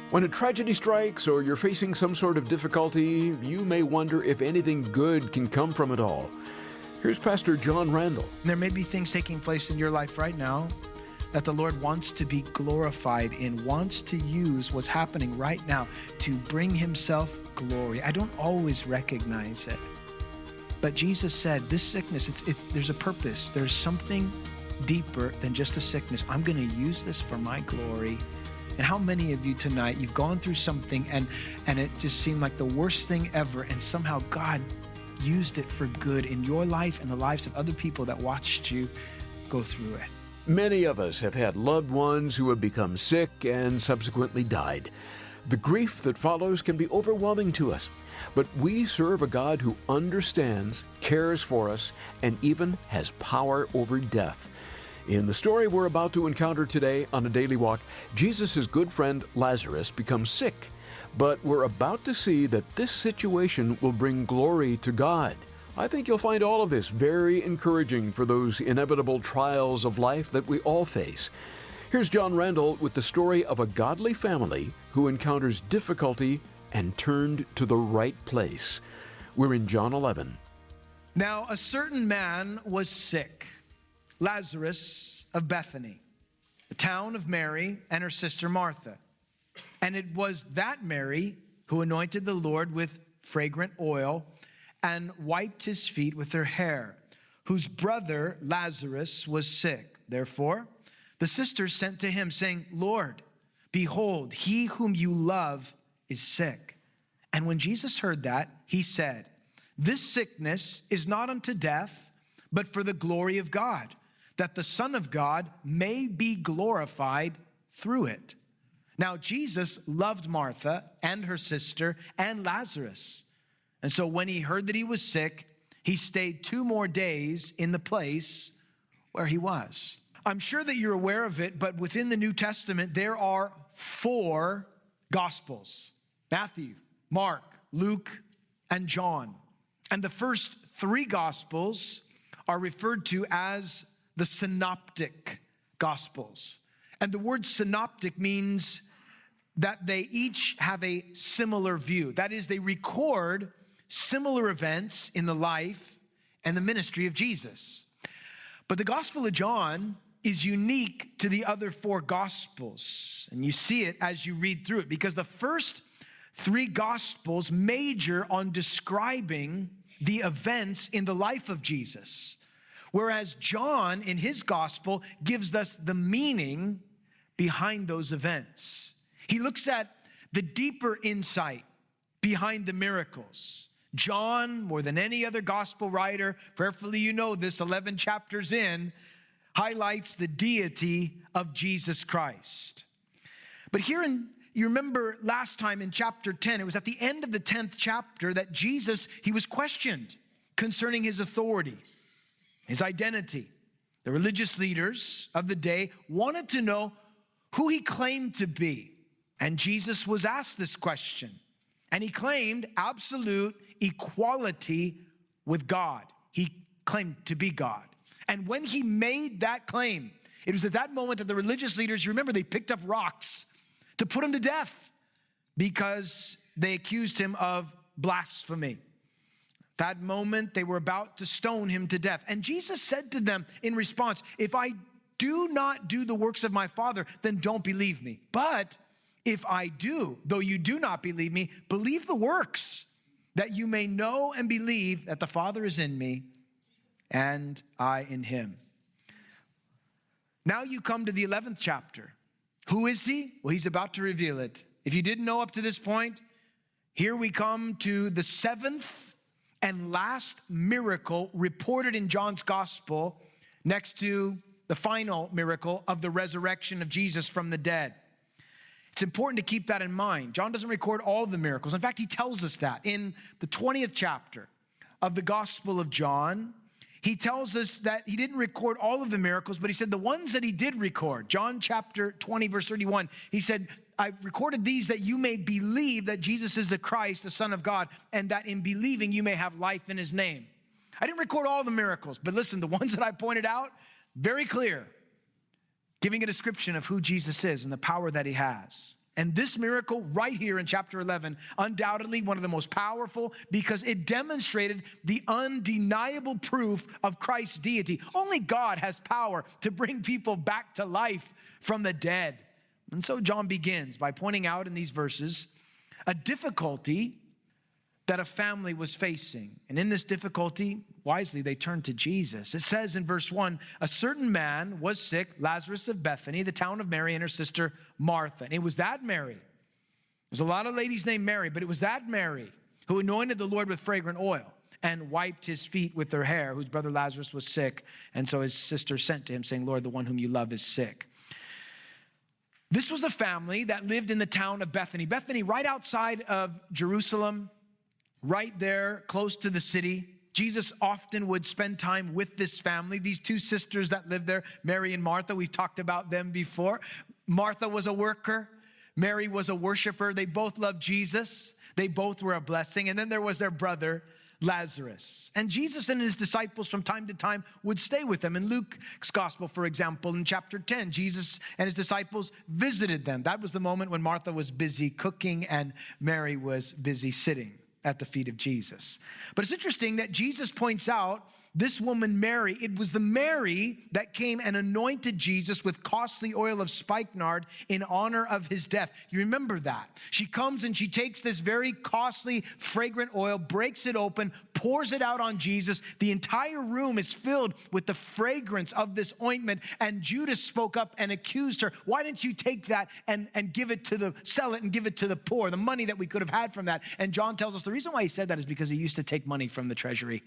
When a tragedy strikes or you're facing some sort of difficulty, you may wonder if anything good can come from it all. Here's Pastor John Randall. There may be things taking place in your life right now that the Lord wants to be glorified in, wants to use what's happening right now to bring himself glory. I don't always recognize it. But Jesus said, this sickness, there's a purpose. There's something deeper than just a sickness. I'm going to use this for my glory. And how many of you tonight, you've gone through something and it just seemed like the worst thing ever, and somehow God used it for good in your life and the lives of other people that watched you go through it. Many of us have had loved ones who have become sick and subsequently died. The grief that follows can be overwhelming to us, but we serve a God who understands, cares for us, and even has power over death. In the story we're about to encounter today on A Daily Walk, Jesus' good friend Lazarus becomes sick, but we're about to see that this situation will bring glory to God. I think you'll find all of this very encouraging for those inevitable trials of life that we all face. Here's John Randall with the story of a godly family who encounters difficulty and turned to the right place. We're in John 11. Now, a certain man was sick, Lazarus of Bethany, the town of Mary and her sister Martha. And it was that Mary who anointed the Lord with fragrant oil and wiped his feet with her hair, whose brother Lazarus was sick. Therefore, the sisters sent to him, saying, Lord, behold, he whom you love is sick. And when Jesus heard that, he said, this sickness is not unto death, but for the glory of God, that the Son of God may be glorified through it. Now, Jesus loved Martha and her sister and Lazarus. And so when he heard that he was sick, he stayed 2 more days in the place where he was. I'm sure that you're aware of it, but within the New Testament, there are 4 Gospels: Matthew, Mark, Luke, and John. And the first 3 Gospels are referred to as the synoptic Gospels. And the word synoptic means that they each have a similar view. That is, they record similar events in the life and the ministry of Jesus. But the Gospel of John is unique to the other 4 Gospels. And you see it as you read through it, because the first 3 Gospels major on describing the events in the life of Jesus. Whereas John, in his gospel, gives us the meaning behind those events. He looks at the deeper insight behind the miracles. John, more than any other gospel writer, prayerfully you know this, 11 chapters in, highlights the deity of Jesus Christ. But you remember last time in chapter 10, it was at the end of the 10th chapter that Jesus, he was questioned concerning his authority, his identity. The religious leaders of the day wanted to know who he claimed to be. And Jesus was asked this question. And he claimed absolute equality with God. He claimed to be God. And when he made that claim, it was at that moment that the religious leaders, you remember, they picked up rocks to put him to death because they accused him of blasphemy. That moment, they were about to stone him to death. And Jesus said to them in response, if I do not do the works of my Father, then don't believe me. But if I do, though you do not believe me, believe the works, that you may know and believe that the Father is in me and I in him. Now you come to the 11th chapter. Who is he? Well, he's about to reveal it. If you didn't know up to this point, here we come to the 7th and last miracle reported in John's gospel, next to the final miracle of the resurrection of Jesus from the dead. It's important to keep that in mind. John doesn't record all the miracles. In fact, he tells us that in the 20th chapter of the Gospel of John. He tells us that he didn't record all of the miracles, but he said the ones that he did record, John chapter 20, verse 31, he said, I've recorded these that you may believe that Jesus is the Christ, the Son of God, and that in believing you may have life in his name. I didn't record all the miracles, but listen, the ones that I pointed out, very clear, giving a description of who Jesus is and the power that he has. And this miracle right here in chapter 11, undoubtedly one of the most powerful because it demonstrated the undeniable proof of Christ's deity. Only God has power to bring people back to life from the dead. And so John begins by pointing out in these verses a difficulty that a family was facing. And in this difficulty, wisely, they turned to Jesus. It says in verse 1, a certain man was sick, Lazarus of Bethany, the town of Mary and her sister Martha. And it was that Mary. There's a lot of ladies named Mary, but it was that Mary who anointed the Lord with fragrant oil and wiped his feet with her hair, whose brother Lazarus was sick. And so his sister sent to him saying, Lord, the one whom you love is sick. This was a family that lived in the town of Bethany. Bethany, right outside of Jerusalem, right there, close to the city. Jesus often would spend time with this family, these two sisters that lived there, Mary and Martha. We've talked about them before. Martha was a worker. Mary was a worshiper. They both loved Jesus. They both were a blessing. And then there was their brother, Lazarus. And Jesus and his disciples from time to time would stay with them. In Luke's gospel, for example, in chapter 10, Jesus and his disciples visited them. That was the moment when Martha was busy cooking and Mary was busy sitting at the feet of Jesus. But it's interesting that Jesus points out this woman, Mary, it was the Mary that came and anointed Jesus with costly oil of spikenard in honor of his death. You remember that? She comes and she takes this very costly, fragrant oil, breaks it open, pours it out on Jesus. The entire room is filled with the fragrance of this ointment. And Judas spoke up and accused her. Why didn't you take that and sell it and give it to the poor, the money that we could have had from that? And John tells us the reason why he said that is because he used to take money from the treasury.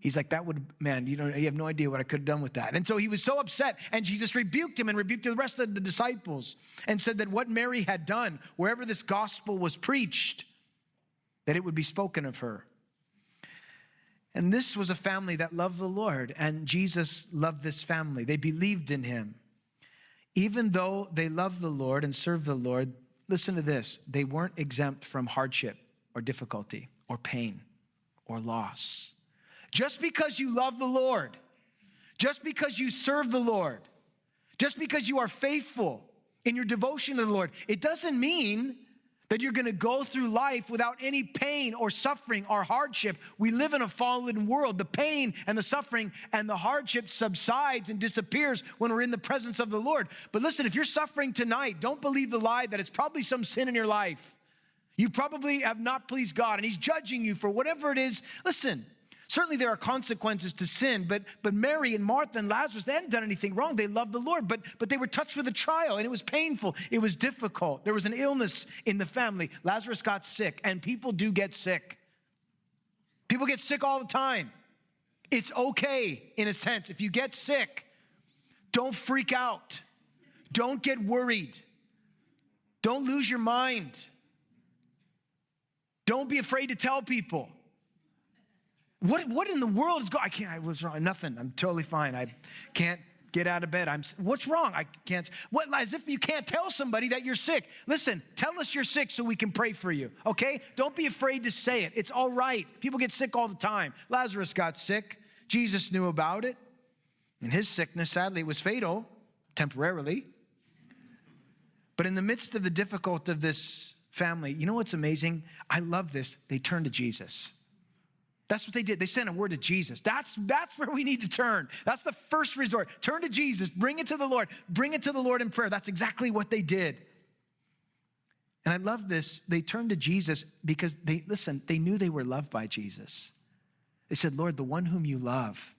He's like, you have no idea what I could have done with that. And so he was so upset, and Jesus rebuked him and rebuked the rest of the disciples and said that what Mary had done, wherever this gospel was preached, that it would be spoken of her. And this was a family that loved the Lord, and Jesus loved this family. They believed in him. Even though they loved the Lord and served the Lord, listen to this, they weren't exempt from hardship or difficulty or pain or loss. Just because you love the Lord, just because you serve the Lord, just because you are faithful in your devotion to the Lord, it doesn't mean that you're going to go through life without any pain or suffering or hardship. We live in a fallen world. The pain and the suffering and the hardship subsides and disappears when we're in the presence of the Lord. But listen, if you're suffering tonight, don't believe the lie that it's probably some sin in your life. You probably have not pleased God, and he's judging you for whatever it is. Listen, certainly there are consequences to sin, but Mary and Martha and Lazarus, they hadn't done anything wrong. They loved the Lord, but they were touched with a trial, and it was painful. It was difficult. There was an illness in the family. Lazarus got sick, and people do get sick. People get sick all the time. It's okay, in a sense. If you get sick, don't freak out. Don't get worried. Don't lose your mind. Don't be afraid to tell people. What in the world is going on? I was wrong. Nothing. I'm totally fine. I can't get out of bed. What's wrong? I can't. As if you can't tell somebody that you're sick. Listen, tell us you're sick so we can pray for you, okay? Don't be afraid to say it. It's all right. People get sick all the time. Lazarus got sick. Jesus knew about it. And his sickness, sadly, it was fatal, temporarily. But in the midst of the difficulty of this family, you know what's amazing? I love this. They turned to Jesus. That's what they did. They sent a word to Jesus. That's where we need to turn. That's the first resort. Turn to Jesus. Bring it to the Lord. Bring it to the Lord in prayer. That's exactly what they did. And I love this. They turned to Jesus because they knew they were loved by Jesus. They said, Lord, the one whom you love,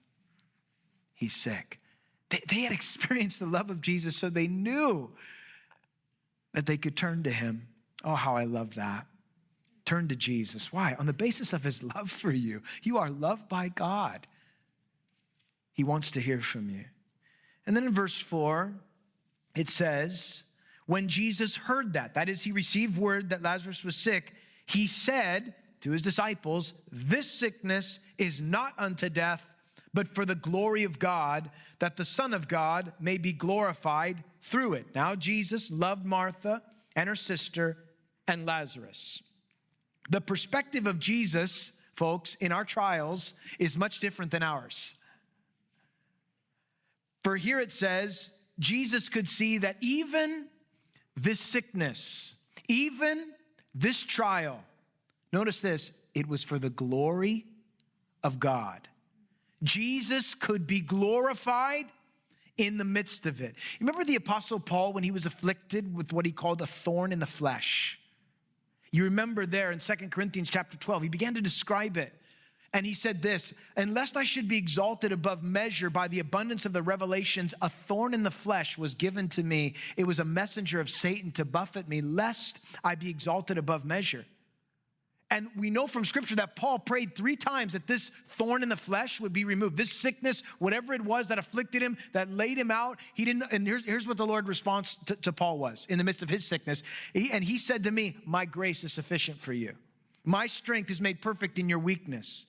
he's sick. They had experienced the love of Jesus, so they knew that they could turn to him. Oh, how I love that. Turn to Jesus. Why? On the basis of his love for you. You are loved by God. He wants to hear from you. And then in verse 4, it says, when Jesus heard that is, he received word that Lazarus was sick, he said to his disciples, this sickness is not unto death, but for the glory of God, that the Son of God may be glorified through it. Now Jesus loved Martha and her sister and Lazarus. The perspective of Jesus, folks, in our trials is much different than ours. For here it says, Jesus could see that even this sickness, Even this trial, notice this, it was for the glory of God. Jesus could be glorified in the midst of it. You remember the Apostle Paul when he was afflicted with what he called a thorn in the flesh? You remember there in 2 Corinthians chapter 12, he began to describe it. And he said this, "And lest I should be exalted above measure by the abundance of the revelations, a thorn in the flesh was given to me. It was a messenger of Satan to buffet me, lest I be exalted above measure." And we know from Scripture that Paul prayed 3 times that this thorn in the flesh would be removed. This sickness, whatever it was that afflicted him, that laid him out, he didn't. And here's what the Lord's response to Paul was in the midst of his sickness. He said to me, "My grace is sufficient for you. My strength is made perfect in your weakness."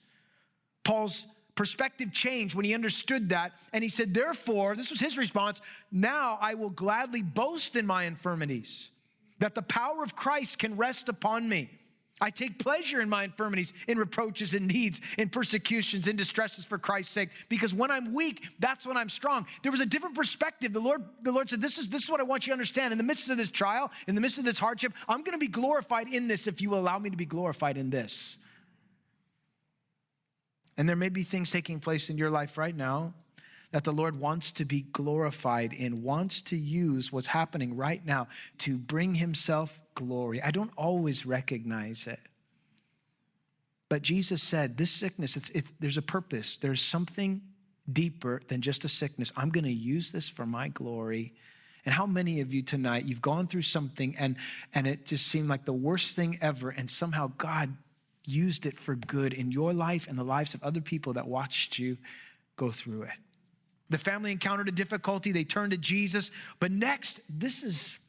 Paul's perspective changed when he understood that. And he said, "Therefore," this was his response, "now I will gladly boast in my infirmities, that the power of Christ can rest upon me. I take pleasure in my infirmities, in reproaches and needs, in persecutions, in distresses for Christ's sake, because when I'm weak, that's when I'm strong." There was a different perspective. The Lord said, this is what I want you to understand. In the midst of this trial, in the midst of this hardship, I'm going to be glorified in this if you will allow me to be glorified in this. And there may be things taking place in your life right now that the Lord wants to be glorified in, wants to use what's happening right now to bring himself glory. I don't always recognize it. But Jesus said, this sickness, there's a purpose. There's something deeper than just a sickness. I'm going to use this for my glory. And how many of you tonight, you've gone through something and it just seemed like the worst thing ever, and somehow God used it for good in your life and the lives of other people that watched you go through it. The family encountered a difficulty. They turned to Jesus. But next, this is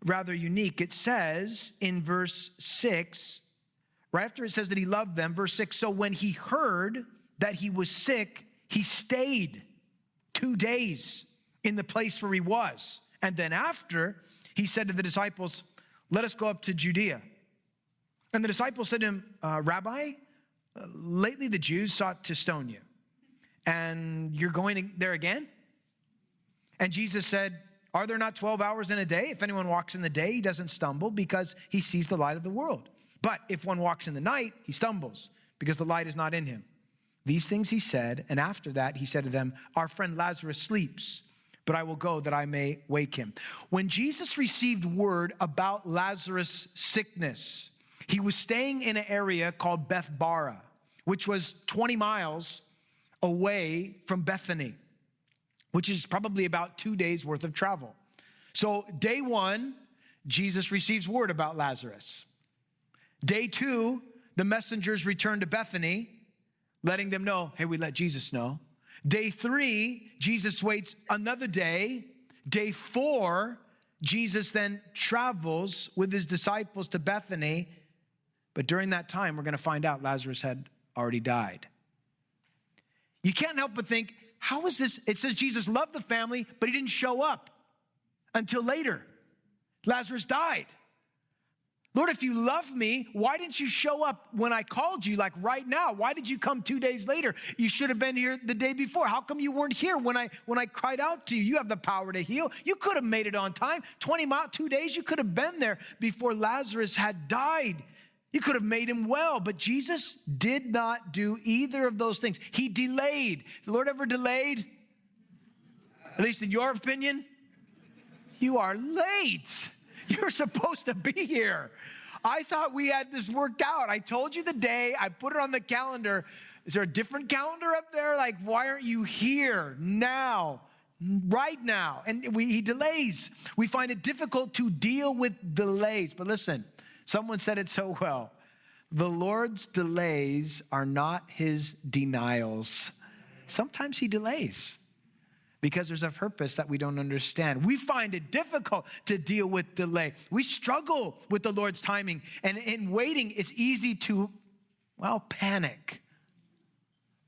rather unique. It says in verse 6, right after it says that he loved them, verse 6, "So when he heard that he was sick, he stayed 2 days in the place where he was. And then after, he said to the disciples, 'Let us go up to Judea.' And the disciples said to him, 'Rabbi, lately the Jews sought to stone you, and you're going there again?' And Jesus said, 'Are there not 12 hours in a day? If anyone walks in the day, he doesn't stumble because he sees the light of the world. But if one walks in the night, he stumbles because the light is not in him.' These things he said, and after that he said to them, 'Our friend Lazarus sleeps, but I will go that I may wake him.'" When Jesus received word about Lazarus' sickness, he was staying in an area called Bethbara, which was 20 miles away from Bethany, which is probably about 2 days worth of travel. So day 1, Jesus receives word about Lazarus. Day 2, the messengers return to Bethany, letting them know, hey, we let Jesus know. Day 3, Jesus waits another day. Day 4, Jesus then travels with his disciples to Bethany. But during that time, we're going to find out Lazarus had already died. You can't help but think, how is this? It says Jesus loved the family, but he didn't show up until later. Lazarus died. Lord, if you love me, why didn't you show up when I called you, like right now? Why did you come 2 days later? You should have been here the day before. How come you weren't here when I cried out to you? You have the power to heal. You could have made it on time. 20 miles, 2 days, you could have been there before Lazarus had died. You could have made him well, but Jesus did not do either of those things. He delayed. Has the Lord ever delayed? At least in your opinion? You are late. You're supposed to be here. I thought we had this worked out. I told you the day. I put it on the calendar. Is there a different calendar up there? Like, why aren't you here now? Right now. And he delays. We find it difficult to deal with delays. But listen, someone said it so well. The Lord's delays are not his denials. Sometimes he delays because there's a purpose that we don't understand. We find it difficult to deal with delay. We struggle with the Lord's timing. And in waiting, it's easy to, panic.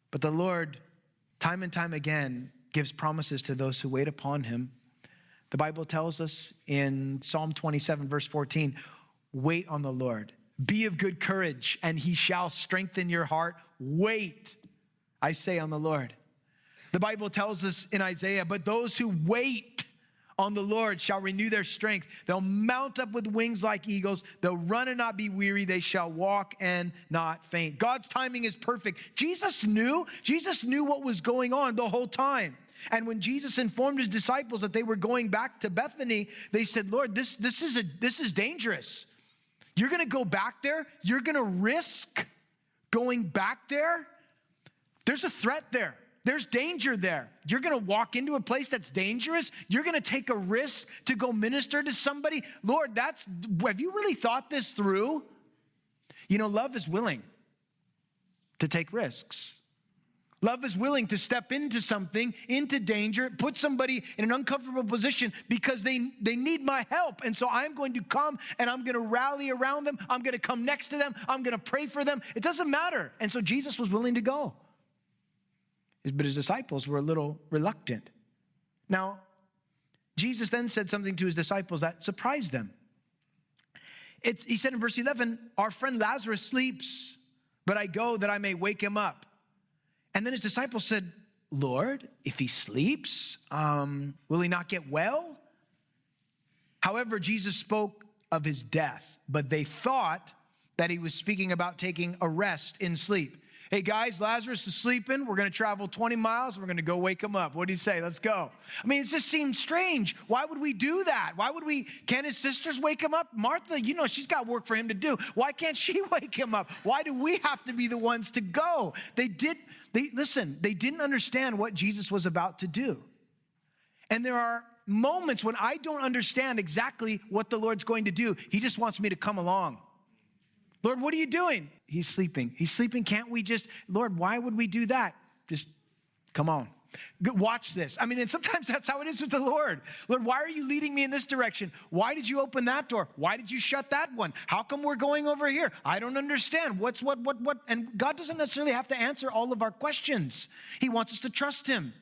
But the Lord, time and time again, gives promises to those who wait upon him. The Bible tells us in Psalm 27, verse 14, wait on the Lord. Be of good courage, and he shall strengthen your heart. Wait, I say, on the Lord. The Bible tells us in Isaiah, but those who wait on the Lord shall renew their strength. They'll mount up with wings like eagles. They'll run and not be weary. They shall walk and not faint. God's timing is perfect. Jesus knew what was going on the whole time. And when Jesus informed his disciples that they were going back to Bethany, they said, Lord, this is dangerous. You're going to go back there? You're going to risk going back there? There's a threat there. There's danger there. You're going to walk into a place that's dangerous. You're going to take a risk to go minister to somebody. Lord, have you really thought this through? You know, love is willing to take risks. Love is willing to step into something, into danger, put somebody in an uncomfortable position because they need my help. And so I'm going to come and I'm going to rally around them. I'm going to come next to them. I'm going to pray for them. It doesn't matter. And so Jesus was willing to go. But his disciples were a little reluctant. Now, Jesus then said something to his disciples that surprised them. He said in verse 11, our friend Lazarus sleeps, but I go that I may wake him up. And then his disciples said, Lord, if he sleeps, will he not get well? However, Jesus spoke of his death, but they thought that he was speaking about taking a rest in sleep. Hey guys, Lazarus is sleeping. We're going to travel 20 miles. We're going to go wake him up. What do you say? Let's go. I mean, it just seemed strange. Why would we do that? Can his sisters wake him up? Martha, she's got work for him to do. Why can't she wake him up? Why do we have to be the ones to go? They didn't understand what Jesus was about to do. And there are moments when I don't understand exactly what the Lord's going to do. He just wants me to come along. Lord, what are you doing? He's sleeping. He's sleeping. Can't we just, Lord, why would we do that? Just come on. Watch this. I mean, and sometimes that's how it is with the Lord. Lord, why are you leading me in this direction? Why did you open that door? Why did you shut that one? How come we're going over here? I don't understand. What? And God doesn't necessarily have to answer all of our questions. He wants us to trust him.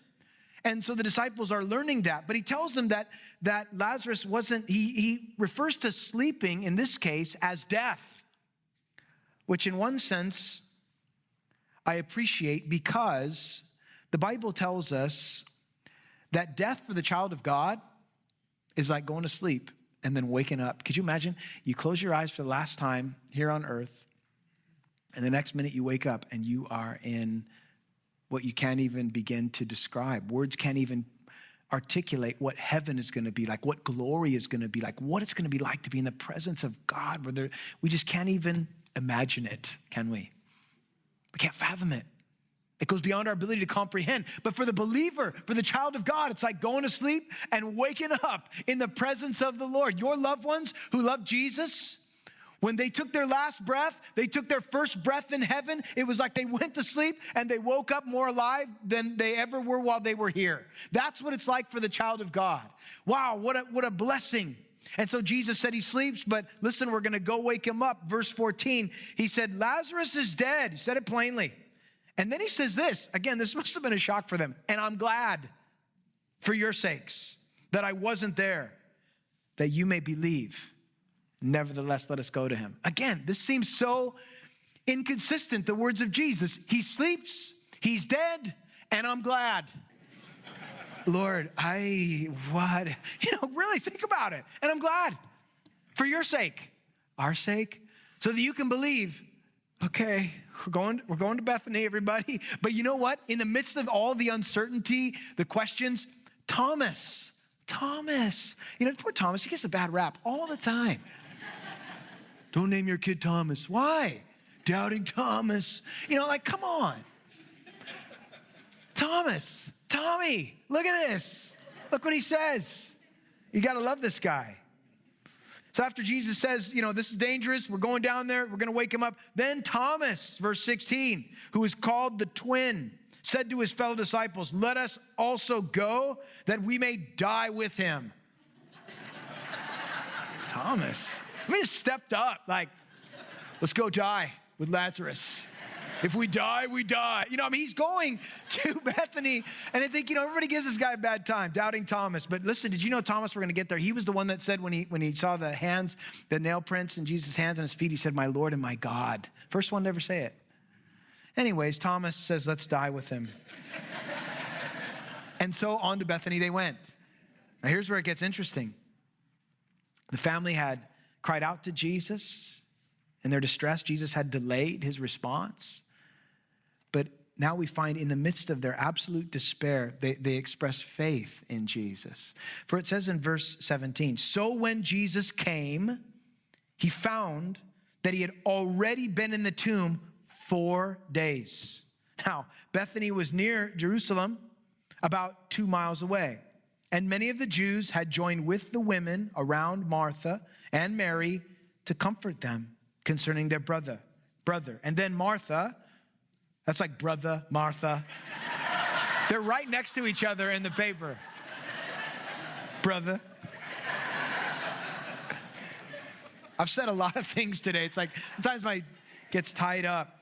And so the disciples are learning that. But he tells them that Lazarus wasn't, he refers to sleeping in this case as death. Which in one sense, I appreciate because the Bible tells us that death for the child of God is like going to sleep and then waking up. Could you imagine? You close your eyes for the last time here on earth, and the next minute you wake up and you are in what you can't even begin to describe. Words can't even articulate what heaven is going to be like, what glory is going to be like, what it's going to be like to be in the presence of God. We just can't even imagine it, can we? We can't fathom it. It goes beyond our ability to comprehend. But for the believer, for the child of God, it's like going to sleep and waking up in the presence of the Lord. Your loved ones who love Jesus, when they took their last breath, they took their first breath in heaven. It was like they went to sleep and they woke up more alive than they ever were while they were here. That's what it's like for the child of God. Wow, what a blessing. And so Jesus said he sleeps, but listen, we're going to go wake him up. Verse 14, he said, Lazarus is dead. He said it plainly. And then he says this, again, this must have been a shock for them. And I'm glad for your sakes that I wasn't there, that you may believe. Nevertheless, let us go to him. Again, this seems so inconsistent, the words of Jesus. He sleeps, he's dead, and I'm glad. Lord, really think about it. And I'm glad for your sake, our sake, so that you can believe, okay, we're going to Bethany, everybody. But you know what? In the midst of all the uncertainty, the questions, Thomas, poor Thomas, he gets a bad rap all the time. Don't name your kid Thomas. Why? Doubting Thomas. Come on. Tommy, look at this. Look what he says. You got to love this guy. So after Jesus says, this is dangerous, we're going down there, we're going to wake him up. Then Thomas, verse 16, who is called the twin, said to his fellow disciples, let us also go that we may die with him. Thomas, just stepped up like, let's go die with Lazarus. If we die, we die. He's going to Bethany. And I think, everybody gives this guy a bad time, doubting Thomas. But listen, did you know Thomas, we're going to get there. He was the one that said when he saw the hands, the nail prints in Jesus' hands and his feet, he said, my Lord and my God. First one to ever say it. Anyways, Thomas says, let's die with him. And so on to Bethany they went. Now here's where it gets interesting. The family had cried out to Jesus in their distress. Jesus had delayed his response. But now we find in the midst of their absolute despair, they express faith in Jesus. For it says in verse 17, so when Jesus came, he found that he had already been in the tomb 4 days. Now, Bethany was near Jerusalem, about 2 miles away. And many of the Jews had joined with the women around Martha and Mary to comfort them concerning their brother. And then Martha, that's like brother, Martha. They're right next to each other in the paper. Brother. I've said a lot of things today. It's like sometimes my gets tied up.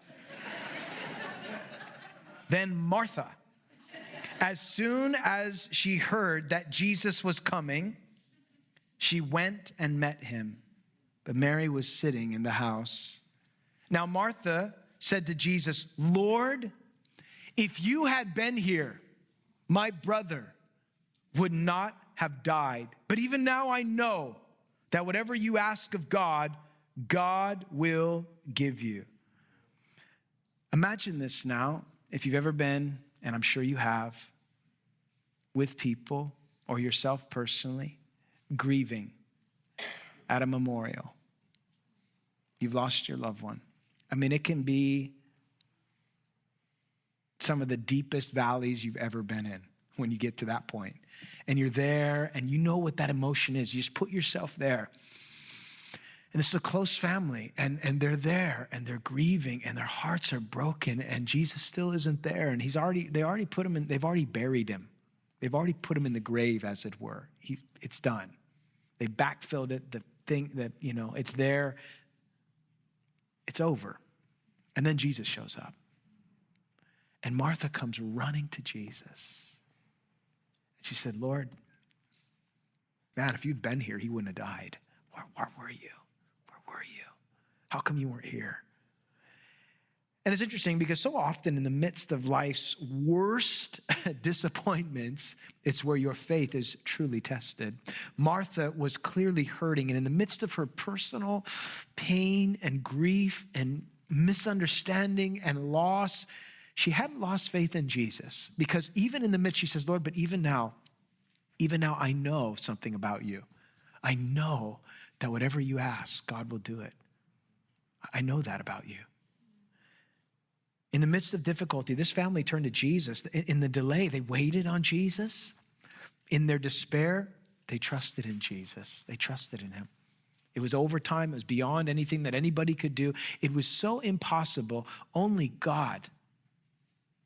Then Martha, as soon as she heard that Jesus was coming, she went and met him. But Mary was sitting in the house. Now Martha said to Jesus, Lord, if you had been here, my brother would not have died. But even now I know that whatever you ask of God, God will give you. Imagine this now, if you've ever been, and I'm sure you have, with people or yourself personally, grieving at a memorial. You've lost your loved one. I mean, it can be some of the deepest valleys you've ever been in when you get to that point. And you're there and you know what that emotion is. You just put yourself there. And this is a close family and they're there and they're grieving and their hearts are broken and Jesus still isn't there. And they've already buried him. They've already put him in the grave, as it were. It's done. They backfilled it, the thing that, it's there. It's over. And then Jesus shows up. And Martha comes running to Jesus. And she said, Lord, man, if you'd been here, he wouldn't have died. Where were you? Where were you? How come you weren't here? And it's interesting because so often in the midst of life's worst disappointments, it's where your faith is truly tested. Martha was clearly hurting, and in the midst of her personal pain and grief and misunderstanding and loss, she hadn't lost faith in Jesus. Because even in the midst, she says, Lord, but even now I know something about you. I know that whatever you ask, God will do it. I know that about you. In the midst of difficulty, this family turned to Jesus. In the delay, they waited on Jesus. In their despair, they trusted in Jesus. They trusted in him. It was overtime. It was beyond anything that anybody could do. It was so impossible. Only God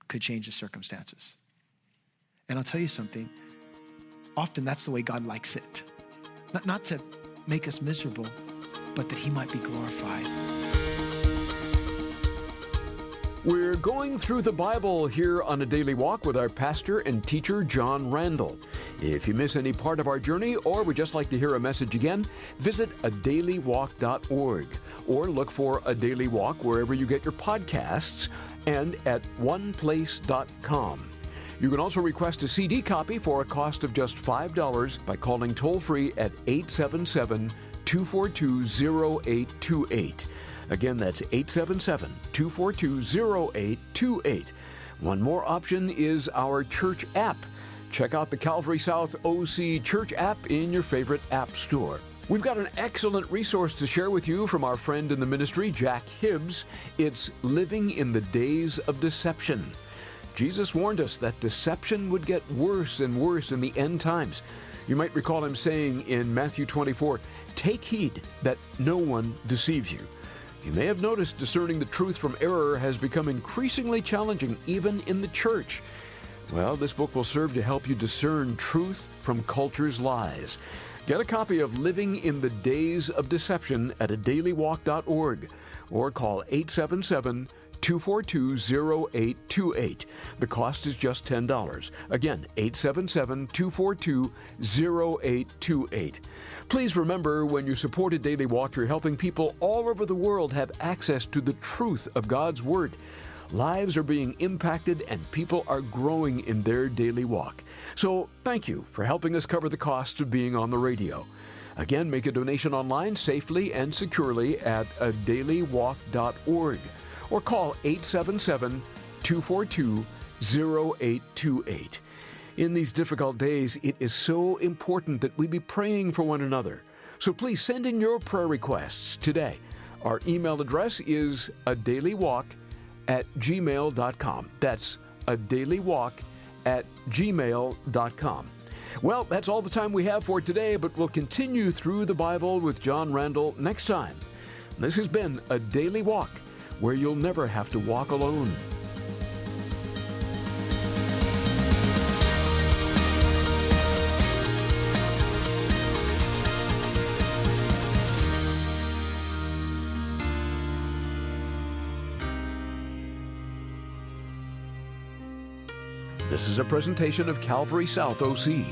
could change the circumstances. And I'll tell you something. Often that's the way God likes it. Not to make us miserable, but that he might be glorified. We're going through the Bible here on A Daily Walk with our pastor and teacher, John Randall. If you miss any part of our journey or would just like to hear a message again, visit adailywalk.org or look for A Daily Walk wherever you get your podcasts and at oneplace.com. You can also request a CD copy for a cost of just $5 by calling toll-free at 877-242-0828. Again, that's 877-242-0828. One more option is our church app. Check out the Calvary South OC Church app in your favorite app store. We've got an excellent resource to share with you from our friend in the ministry, Jack Hibbs. It's Living in the Days of Deception. Jesus warned us that deception would get worse and worse in the end times. You might recall him saying in Matthew 24, "Take heed that no one deceives you." You may have noticed discerning the truth from error has become increasingly challenging, even in the church. Well, this book will serve to help you discern truth from culture's lies. Get a copy of Living in the Days of Deception at adailywalk.org or call 877-242-0828. The cost is just $10. Again, 877-242-0828. Please remember, when you support A Daily Walk, you're helping people all over the world have access to the truth of God's Word. Lives are being impacted and people are growing in their daily walk. So thank you for helping us cover the cost of being on the radio. Again, make a donation online safely and securely at adailywalk.org or call 877-242-0828. In these difficult days, it is so important that we be praying for one another. So please send in your prayer requests today. Our email address is adailywalk@gmail.com. That's adailywalk@gmail.com. Well, that's all the time we have for today, but we'll continue through the Bible with John Randall next time. This has been A Daily Walk, where you'll never have to walk alone. This is a presentation of Calvary South OC,